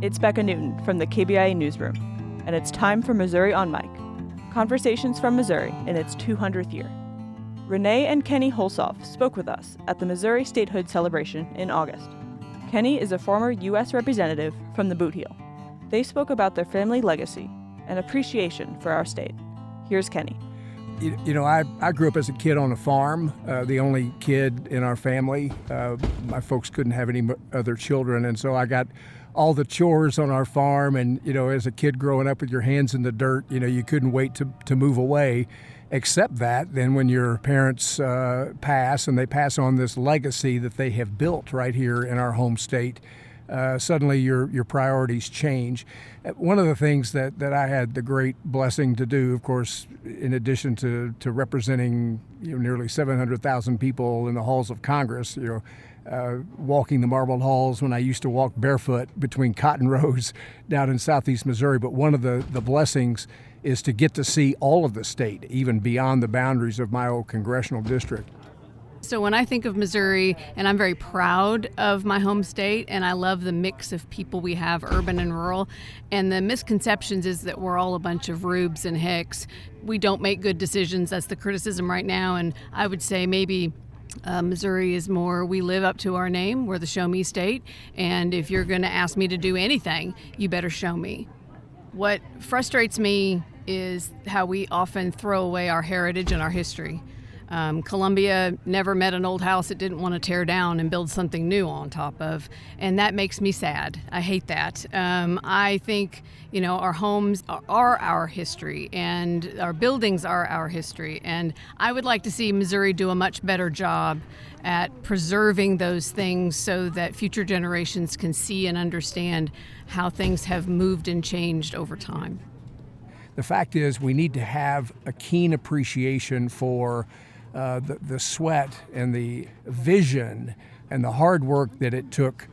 It's Becca Newton from the KBIA Newsroom, and it's time for Missouri on Mic, conversations from Missouri in its 200th year. Renee and Kenny Hulshof spoke with us at the Missouri Statehood celebration in August. Kenny is a former U.S. representative from the Bootheel. They spoke about their family legacy and appreciation for our state. Here's Kenny. I grew up as a kid on a farm, the only kid in our family. My folks couldn't have any other children, and so I got all the chores on our farm. And, as a kid growing up with your hands in the dirt, you couldn't wait to move away. Except that then when your parents pass and they pass on this legacy that they have built right here in our home state, suddenly your priorities change. One of the things that I had the great blessing to do, of course, in addition to representing nearly 700,000 people in the halls of Congress, walking the marbled halls when I used to walk barefoot between cotton rows down in southeast Missouri. But one of the blessings is to get to see all of the state, even beyond the boundaries of my old congressional district. So when I think of Missouri, and I'm very proud of my home state, and I love the mix of people we have, urban and rural, and the misconceptions is that we're all a bunch of rubes and hicks. We don't make good decisions. That's the criticism right now, and I would say maybe Missouri is more, we live up to our name. We're the show me state, and if you're going to ask me to do anything, you better show me. What frustrates me is how we often throw away our heritage and our history. Columbia never met an old house it didn't want to tear down and build something new on top of, and that makes me sad. I hate that. I think, our homes are our history, and our buildings are our history, and I would like to see Missouri do a much better job at preserving those things so that future generations can see and understand how things have moved and changed over time. The fact is, we need to have a keen appreciation for the sweat and the vision and the hard work that it took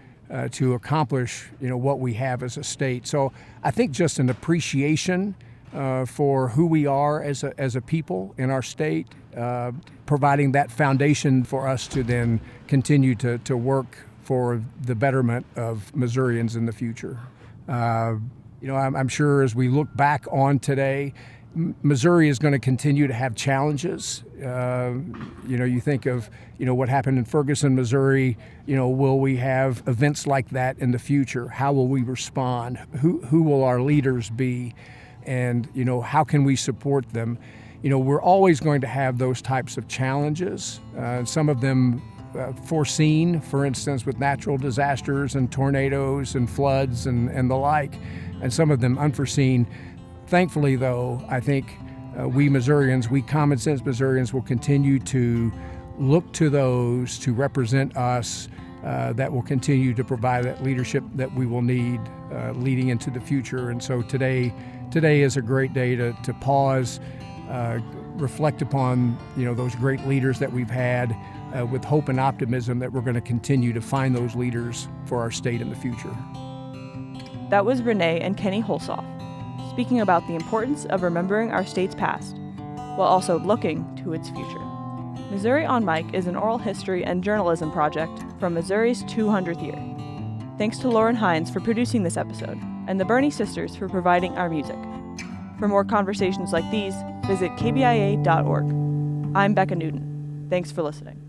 to accomplish, what we have as a state. So I think just an appreciation for who we are as a people in our state, providing that foundation for us to then continue to work for the betterment of Missourians in the future. I'm sure as we look back on today, Missouri is going to continue to have challenges. You think of, what happened in Ferguson, Missouri. Will we have events like that in the future? How will we respond? Who will our leaders be? And, how can we support them? We're always going to have those types of challenges. Some of them foreseen, for instance, with natural disasters and tornadoes and floods and the like, and some of them unforeseen. Thankfully, though, I think we Missourians, we common sense Missourians, will continue to look to those to represent us that will continue to provide that leadership that we will need leading into the future. And so today is a great day to pause, reflect upon those great leaders that we've had with hope and optimism that we're going to continue to find those leaders for our state in the future. That was Renee and Kenny Hulshof, speaking about the importance of remembering our state's past, while also looking to its future. Missouri on Mic is an oral history and journalism project from Missouri's 200th year. Thanks to Lauren Hines for producing this episode, and the Burney Sisters for providing our music. For more conversations like these, visit kbia.org. I'm Becca Newton. Thanks for listening.